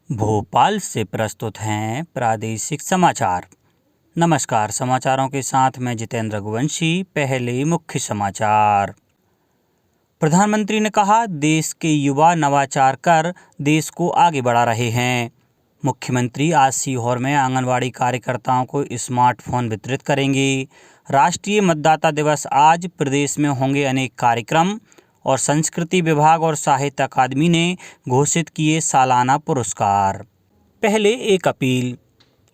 भोपाल से प्रस्तुत हैं प्रादेशिक समाचार। नमस्कार, समाचारों के साथ मैं जितेंद्र रघुवंशी। पहले मुख्य समाचार। प्रधानमंत्री ने कहा, देश के युवा नवाचार कर देश को आगे बढ़ा रहे हैं। मुख्यमंत्री आज सीहोर में आंगनवाड़ी कार्यकर्ताओं को स्मार्टफोन वितरित करेंगे। राष्ट्रीय मतदाता दिवस आज, प्रदेश में होंगे अनेक कार्यक्रम। और संस्कृति विभाग और साहित्य अकादमी ने घोषित किए सालाना पुरस्कार। पहले एक अपील,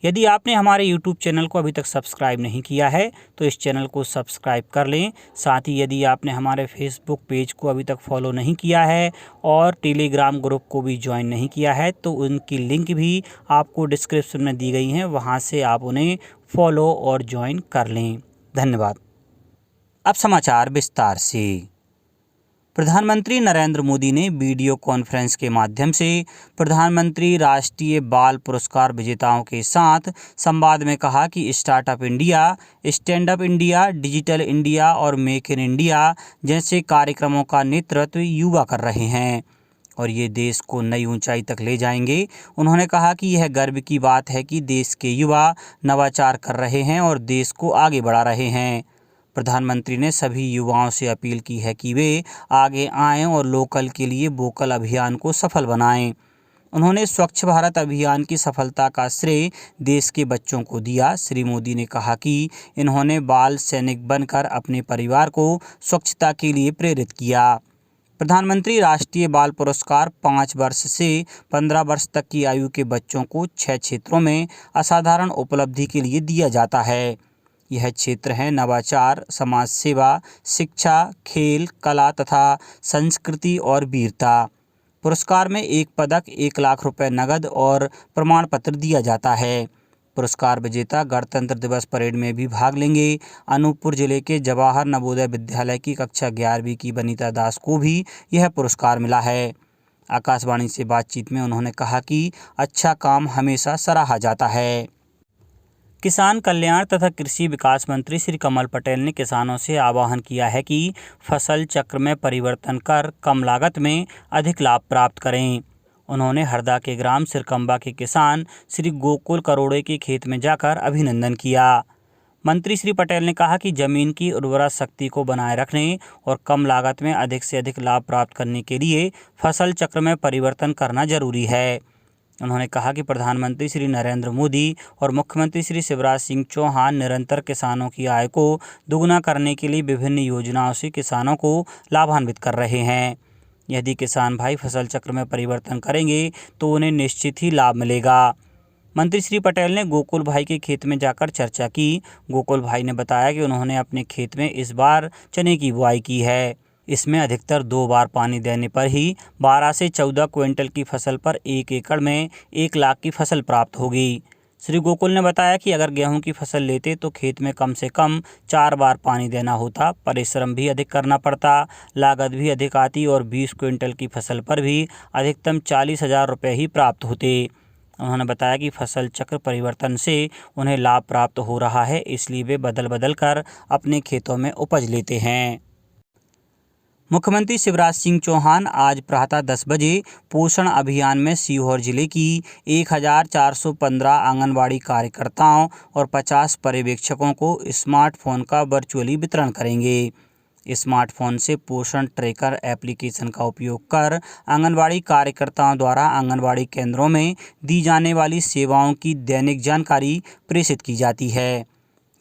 यदि आपने हमारे YouTube चैनल को अभी तक सब्सक्राइब नहीं किया है तो इस चैनल को सब्सक्राइब कर लें। साथ ही यदि आपने हमारे Facebook पेज को अभी तक फॉलो नहीं किया है और टेलीग्राम ग्रुप को भी ज्वाइन नहीं किया है तो उनकी लिंक भी आपको डिस्क्रिप्शन में दी गई हैं, वहां से आप उन्हें फॉलो और ज्वाइन कर लें। धन्यवाद। अब समाचार विस्तार से। प्रधानमंत्री नरेंद्र मोदी ने वीडियो कॉन्फ्रेंस के माध्यम से प्रधानमंत्री राष्ट्रीय बाल पुरस्कार विजेताओं के साथ संवाद में कहा कि startup India, stand up India, digital India और मेक इन इंडिया जैसे कार्यक्रमों का नेतृत्व युवा कर रहे हैं और ये देश को नई ऊंचाई तक ले जाएंगे। उन्होंने कहा कि यह गर्व की बात है कि देश के युवा नवाचार कर रहे हैं और देश को आगे बढ़ा रहे हैं। प्रधानमंत्री ने सभी युवाओं से अपील की है कि वे आगे आएं और लोकल के लिए वोकल अभियान को सफल बनाएं। उन्होंने स्वच्छ भारत अभियान की सफलता का श्रेय देश के बच्चों को दिया। श्री मोदी ने कहा कि इन्होंने बाल सैनिक बनकर अपने परिवार को स्वच्छता के लिए प्रेरित किया। प्रधानमंत्री राष्ट्रीय बाल पुरस्कार 5 वर्ष से 15 वर्ष तक की आयु के बच्चों को 6 क्षेत्रों में असाधारण उपलब्धि के लिए दिया जाता है। यह क्षेत्र है नवाचार, समाज सेवा, शिक्षा, खेल, कला तथा संस्कृति और वीरता। पुरस्कार में एक पदक, 1 लाख रुपए नगद और प्रमाण पत्र दिया जाता है। पुरस्कार विजेता गणतंत्र दिवस परेड में भी भाग लेंगे। अनूपपुर जिले के जवाहर नवोदय विद्यालय की कक्षा 11वीं की वनिता दास को भी यह पुरस्कार मिला है। आकाशवाणी से बातचीत में उन्होंने कहा कि अच्छा काम हमेशा सराहा जाता है। किसान कल्याण तथा कृषि विकास मंत्री श्री कमल पटेल ने किसानों से आह्वान किया है कि फसल चक्र में परिवर्तन कर कम लागत में अधिक लाभ प्राप्त करें। उन्होंने हरदा के ग्राम सिरकंबा के किसान श्री गोकुल करोड़े के खेत में जाकर अभिनंदन किया। मंत्री श्री पटेल ने कहा कि जमीन की उर्वरा शक्ति को बनाए रखने और कम लागत में अधिक से अधिक लाभ प्राप्त करने के लिए फसल चक्र में परिवर्तन करना जरूरी है। उन्होंने कहा कि प्रधानमंत्री श्री नरेंद्र मोदी और मुख्यमंत्री श्री शिवराज सिंह चौहान निरंतर किसानों की आय को दोगुना करने के लिए विभिन्न योजनाओं से किसानों को लाभान्वित कर रहे हैं। यदि किसान भाई फसल चक्र में परिवर्तन करेंगे तो उन्हें निश्चित ही लाभ मिलेगा। मंत्री श्री पटेल ने गोकुल भाई के खेत में जाकर चर्चा की। गोकुल भाई ने बताया कि उन्होंने अपने खेत में इस बार चने की बुआई की है। इसमें अधिकतर 2 बार पानी देने पर ही 12 से 14 क्विंटल की फसल पर 1 एकड़ में 1 लाख की फसल प्राप्त होगी। श्री गोकुल ने बताया कि अगर गेहूं की फसल लेते तो खेत में कम से कम 4 बार पानी देना होता, परिश्रम भी अधिक करना पड़ता, लागत भी अधिक आती और 20 क्विंटल की फसल पर भी अधिकतम 40,000 रुपये ही प्राप्त होते। उन्होंने बताया कि फसल चक्र परिवर्तन से उन्हें लाभ प्राप्त हो रहा है, इसलिए वे बदल बदल कर अपने खेतों में उपज लेते हैं। मुख्यमंत्री शिवराज सिंह चौहान आज प्रातः 10 बजे पोषण अभियान में सीहोर जिले की 1415 आंगनवाड़ी कार्यकर्ताओं और 50 पर्यवेक्षकों को स्मार्टफोन का वर्चुअली वितरण करेंगे। स्मार्टफोन से पोषण ट्रैकर एप्लीकेशन का उपयोग कर आंगनवाड़ी कार्यकर्ताओं द्वारा आंगनवाड़ी केंद्रों में दी जाने वाली सेवाओं की दैनिक जानकारी प्रेषित की जाती है।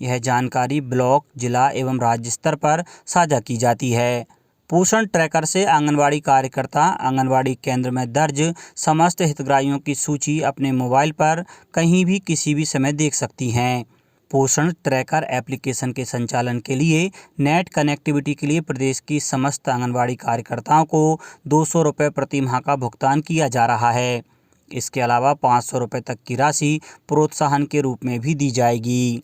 यह जानकारी ब्लॉक, जिला एवं राज्य स्तर पर साझा की जाती है। पोषण ट्रैकर से आंगनवाड़ी कार्यकर्ता आंगनवाड़ी केंद्र में दर्ज समस्त हितग्राहियों की सूची अपने मोबाइल पर कहीं भी किसी भी समय देख सकती हैं। पोषण ट्रैकर एप्लीकेशन के संचालन के लिए नेट कनेक्टिविटी के लिए प्रदेश की समस्त आंगनवाड़ी कार्यकर्ताओं को 200 रुपये प्रति माह का भुगतान किया जा रहा है। इसके अलावा 500 रुपये तक की राशि प्रोत्साहन के रूप में भी दी जाएगी।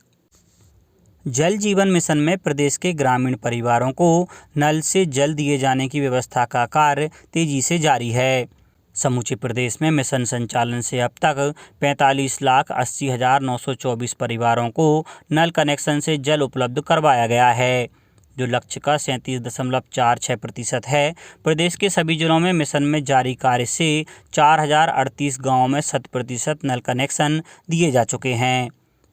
जल जीवन मिशन में प्रदेश के ग्रामीण परिवारों को नल से जल दिए जाने की व्यवस्था का कार्य तेजी से जारी है। समूचे प्रदेश में मिशन संचालन से अब तक 45,80,924 परिवारों को नल कनेक्शन से जल उपलब्ध करवाया गया है। जो लक्ष्य का 37.46% है। प्रदेश के सभी जिलों में मिशन में जारी कार्य से 4038 गाँवों में 100% नल कनेक्शन दिए जा चुके हैं।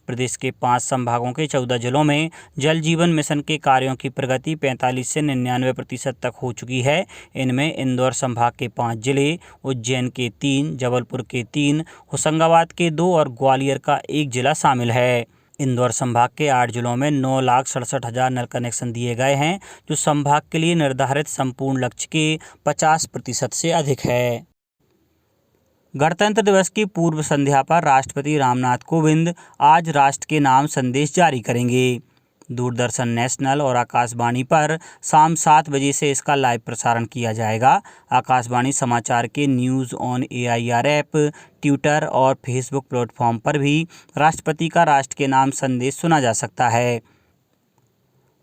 प्रदेश के 5 संभागों के 14 जिलों में जल जीवन मिशन के कार्यों की प्रगति 45 से 99% तक हो चुकी है। इनमें इंदौर संभाग के 5 जिले, उज्जैन के 3, जबलपुर के 3, होशंगाबाद के 2 और ग्वालियर का 1 जिला शामिल है। इंदौर संभाग के 8 जिलों में 9,67,000 नल कनेक्शन दिए गए हैं, जो संभाग के लिए निर्धारित संपूर्ण लक्ष्य के 50% से अधिक है। गणतंत्र दिवस की पूर्व संध्या पर राष्ट्रपति रामनाथ कोविंद आज राष्ट्र के नाम संदेश जारी करेंगे। दूरदर्शन नेशनल और आकाशवाणी पर शाम 7 बजे से इसका लाइव प्रसारण किया जाएगा। आकाशवाणी समाचार के news on AIR app, Twitter और फेसबुक प्लेटफॉर्म पर भी राष्ट्रपति का राष्ट्र के नाम संदेश सुना जा सकता है।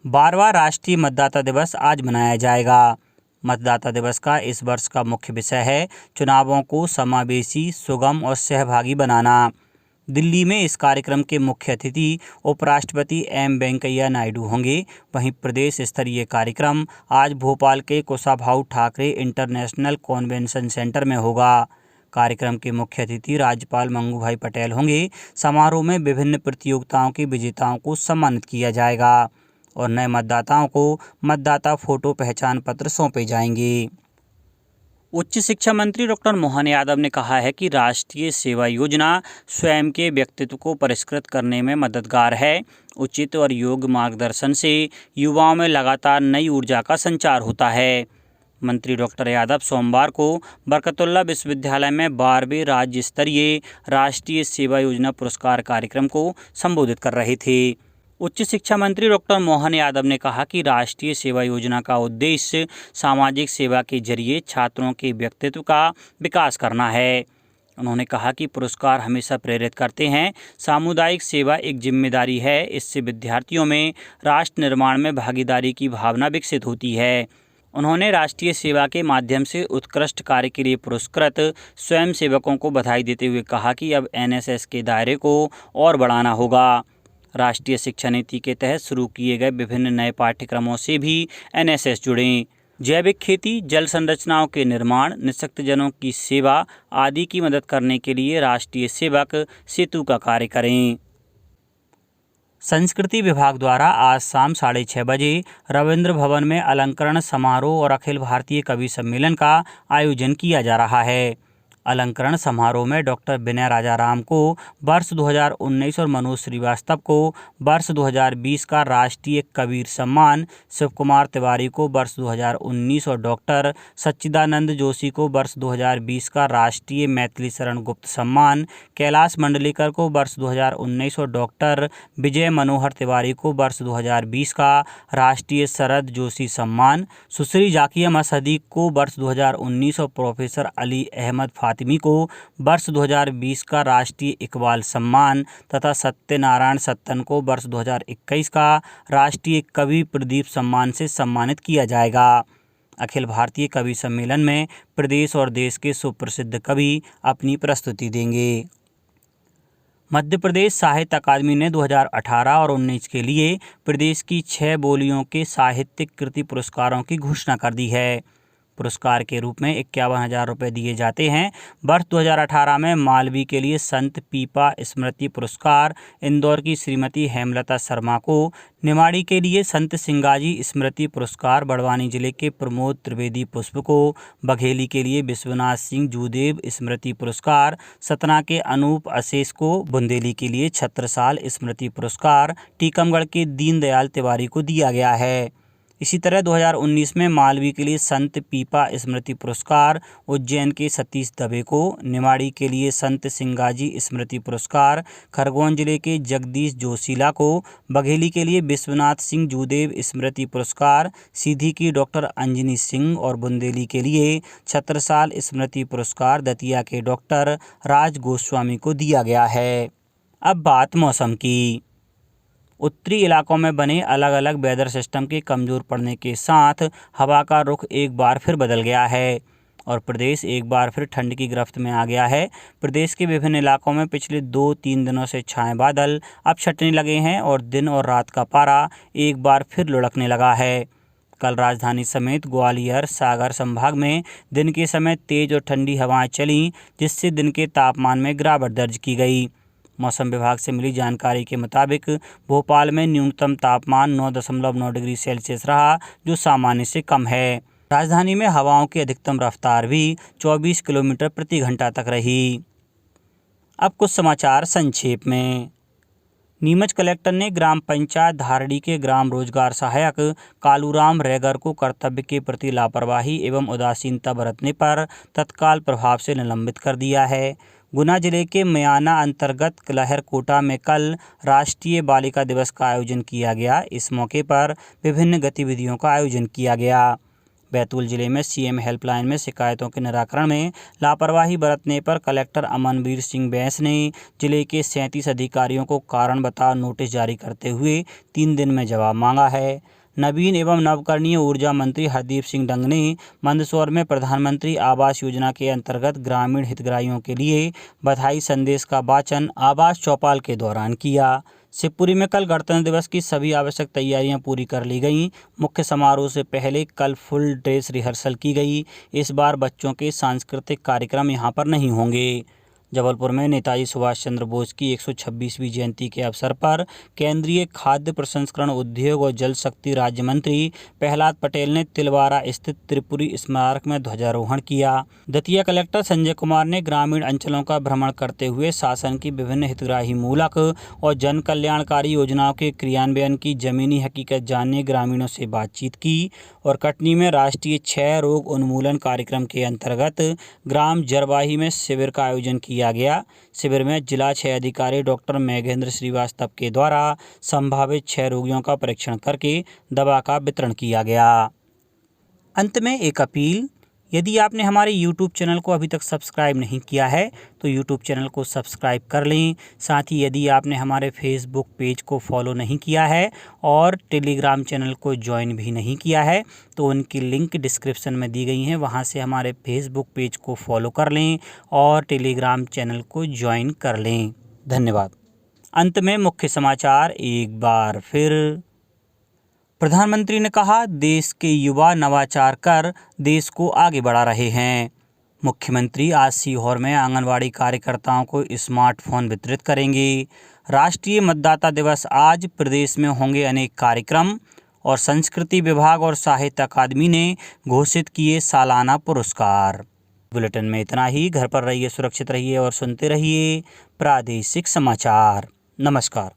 12वां राष्ट्रीय मतदाता दिवस आज मनाया जाएगा। मतदाता दिवस का इस वर्ष का मुख्य विषय है चुनावों को समावेशी, सुगम और सहभागी बनाना। दिल्ली में इस कार्यक्रम के मुख्य अतिथि उपराष्ट्रपति M वेंकैया नायडू होंगे। वहीं प्रदेश स्तरीय कार्यक्रम आज भोपाल के Kushabhau Thackeray international convention centre में होगा। कार्यक्रम के मुख्य अतिथि राज्यपाल मंगूभाई पटेल होंगे। समारोह में विभिन्न प्रतियोगिताओं के विजेताओं को सम्मानित किया जाएगा और नए मतदाताओं को मतदाता फोटो पहचान पत्र सौंपे जाएंगे। उच्च शिक्षा मंत्री डॉक्टर मोहन यादव ने कहा है कि राष्ट्रीय सेवा योजना स्वयं के व्यक्तित्व को परिष्कृत करने में मददगार है। उचित और योग्य मार्गदर्शन से युवाओं में लगातार नई ऊर्जा का संचार होता है। मंत्री डॉक्टर यादव सोमवार को बरकतुल्लाह विश्वविद्यालय में 12वें राज्य स्तरीय राष्ट्रीय सेवा योजना पुरस्कार कार्यक्रम को संबोधित कर रहे थे। उच्च शिक्षा मंत्री डॉक्टर मोहन यादव ने कहा कि राष्ट्रीय सेवा योजना का उद्देश्य सामाजिक सेवा के जरिए छात्रों के व्यक्तित्व का विकास करना है। उन्होंने कहा कि पुरस्कार हमेशा प्रेरित करते हैं। सामुदायिक सेवा एक जिम्मेदारी है। इससे विद्यार्थियों में राष्ट्र निर्माण में भागीदारी की भावना विकसित होती है। उन्होंने राष्ट्रीय सेवा के माध्यम से उत्कृष्ट कार्य के लिए पुरस्कृत स्वयंसेवकों को बधाई देते हुए कहा कि अब NSS के दायरे को और बढ़ाना होगा। राष्ट्रीय शिक्षा नीति के तहत शुरू किए गए विभिन्न नए पाठ्यक्रमों से भी NSS जुड़ें। जैविक खेती, जल संरचनाओं के निर्माण, निःशक्तजनों की सेवा आदि की मदद करने के लिए राष्ट्रीय सेवक सेतु का कार्य करें। संस्कृति विभाग द्वारा आज शाम 6:30 बजे रविंद्र भवन में अलंकरण समारोह और अखिल भारतीय कवि सम्मेलन का आयोजन किया जा रहा है। अलंकरण समारोह में डॉक्टर विनय राजाराम को वर्ष 2019 और मनोज श्रीवास्तव को वर्ष 2020 का राष्ट्रीय कबीर सम्मान, शिव कुमार तिवारी को वर्ष 2019 और डॉक्टर सच्चिदानंद जोशी को वर्ष 2020 का राष्ट्रीय मैथिली शरण गुप्त सम्मान, कैलाश मंडलेकर को वर्ष 2019 और डॉक्टर विजय मनोहर तिवारी को वर्ष 2020 का राष्ट्रीय शरद जोशी सम्मान, सुश्री जाकिया मसहदी को वर्ष 2019 और प्रोफेसर अली अहमद फातिमी को वर्ष 2020 का राष्ट्रीय इकबाल सम्मान तथा सत्यनारायण सत्तन को वर्ष 2021 का राष्ट्रीय कवि प्रदीप सम्मान से सम्मानित किया जाएगा। अखिल भारतीय कवि सम्मेलन में प्रदेश और देश के सुप्रसिद्ध कवि अपनी प्रस्तुति देंगे। मध्य प्रदेश साहित्य अकादमी ने 2018 और 19 के लिए प्रदेश की 6 बोलियों के साहित्यिक कृति पुरस्कारों की घोषणा कर दी है। पुरस्कार के रूप में 51,000 रुपये दिए जाते हैं। वर्ष 2018 में मालवी के लिए संत पीपा स्मृति पुरस्कार इंदौर की श्रीमती हेमलता शर्मा को, निमाड़ी के लिए संत सिंगाजी स्मृति पुरस्कार बड़वानी जिले के प्रमोद त्रिवेदी पुष्प को, बघेली के लिए विश्वनाथ सिंह जूदेव स्मृति पुरस्कार, सतना के अनूप अशेष को, बुंदेली के लिए छत्रसाल स्मृति पुरस्कार, टीकमगढ़ के दीनदयाल तिवारी को दिया गया है। इसी तरह 2019 में मालवी के लिए संत पीपा स्मृति पुरस्कार उज्जैन के सतीश दवे को, निमाड़ी के लिए संत सिंगाजी स्मृति पुरस्कार खरगोन जिले के जगदीश जोशीला को, बघेली के लिए विश्वनाथ सिंह जूदेव स्मृति पुरस्कार सीधी की डॉक्टर अंजनी सिंह और बुंदेली के लिए छत्रसाल स्मृति पुरस्कार दतिया के डॉक्टर राज गोस्वामी को दिया गया है। अब बात मौसम की। उत्तरी इलाकों में बने अलग अलग वेदर सिस्टम के कमज़ोर पड़ने के साथ हवा का रुख एक बार फिर बदल गया है। और प्रदेश एक बार फिर ठंड की गिरफ्त में आ गया है। प्रदेश के विभिन्न इलाकों में पिछले 2-3 दिनों से छाए बादल अब छटने लगे हैं और दिन और रात का पारा एक बार फिर लुढ़कने लगा है। कल राजधानी समेत ग्वालियर, सागर संभाग में दिन के समय तेज और ठंडी हवाएं चलीं, जिससे दिन के तापमान में गिरावट दर्ज की गई। मौसम विभाग से मिली जानकारी के मुताबिक भोपाल में न्यूनतम तापमान 9.9 डिग्री सेल्सियस रहा, जो सामान्य से कम है। राजधानी में हवाओं की अधिकतम रफ्तार भी 24 किलोमीटर प्रति घंटा तक रही। अब कुछ समाचार संक्षेप में। नीमच कलेक्टर ने ग्राम पंचायत धारड़ी के ग्राम रोजगार सहायक कालूराम रैगर को कर्तव्य के प्रति लापरवाही एवं उदासीनता बरतने पर तत्काल प्रभाव से निलंबित कर दिया है। गुना जिले के मयाना अंतर्गत लहरकोटा में कल राष्ट्रीय बालिका दिवस का आयोजन किया गया। इस मौके पर विभिन्न गतिविधियों का आयोजन किया गया। बैतूल जिले में सीएम हेल्पलाइन में शिकायतों के निराकरण में लापरवाही बरतने पर कलेक्टर अमनवीर सिंह बैंस ने जिले के 37 अधिकारियों को कारण बताओ नोटिस जारी करते हुए 3 दिन में जवाब मांगा है। नवीन एवं नवकरणीय ऊर्जा मंत्री हरदीप सिंह डंग ने मंदसौर में प्रधानमंत्री आवास योजना के अंतर्गत ग्रामीण हितग्राहियों के लिए बधाई संदेश का वाचन आवास चौपाल के दौरान किया। शिवपुरी में कल गणतंत्र दिवस की सभी आवश्यक तैयारियां पूरी कर ली गईं। मुख्य समारोह से पहले कल फुल ड्रेस रिहर्सल की गई। इस बार बच्चों के सांस्कृतिक कार्यक्रम यहां पर नहीं होंगे। जबलपुर में नेताजी सुभाष चंद्र बोस की 126वीं जयंती के अवसर पर केंद्रीय खाद्य प्रसंस्करण उद्योग और जल शक्ति राज्य मंत्री प्रहलाद पटेल ने तिलवारा स्थित त्रिपुरी स्मारक में ध्वजारोहण किया। दतिया कलेक्टर संजय कुमार ने ग्रामीण अंचलों का भ्रमण करते हुए शासन की विभिन्न हितग्राही मूलक और जन कल्याणकारी योजनाओं के क्रियान्वयन की जमीनी हकीकत जानने ग्रामीणों से बातचीत की और कटनी में राष्ट्रीय क्षय रोग उन्मूलन कार्यक्रम के अंतर्गत ग्राम जरवाही में शिविर का आयोजन किया गया। शिविर में जिला क्षय अधिकारी डॉक्टर मेघेंद्र श्रीवास्तव के द्वारा संभावित क्षय रोगियों का परीक्षण करके दवा का वितरण किया गया। अंत में एक अपील, यदि आपने हमारे YouTube चैनल को अभी तक सब्सक्राइब नहीं किया है तो YouTube चैनल को सब्सक्राइब कर लें। साथ ही यदि आपने हमारे Facebook पेज को फॉलो नहीं किया है और टेलीग्राम चैनल को ज्वाइन भी नहीं किया है तो उनकी लिंक डिस्क्रिप्शन में दी गई है, वहां से हमारे Facebook पेज को फॉलो कर लें और टेलीग्राम चैनल को ज्वाइन कर लें। धन्यवाद। अंत में मुख्य समाचार एक बार फिर। प्रधानमंत्री ने कहा, देश के युवा नवाचार कर देश को आगे बढ़ा रहे हैं। मुख्यमंत्री आज सीहोर में आंगनवाड़ी कार्यकर्ताओं को स्मार्टफोन वितरित करेंगे। राष्ट्रीय मतदाता दिवस आज, प्रदेश में होंगे अनेक कार्यक्रम और संस्कृति विभाग और साहित्य अकादमी ने घोषित किए सालाना पुरस्कार। बुलेटिन में इतना ही। घर पर रहिए, सुरक्षित रहिए और सुनते रहिए प्रादेशिक समाचार। नमस्कार।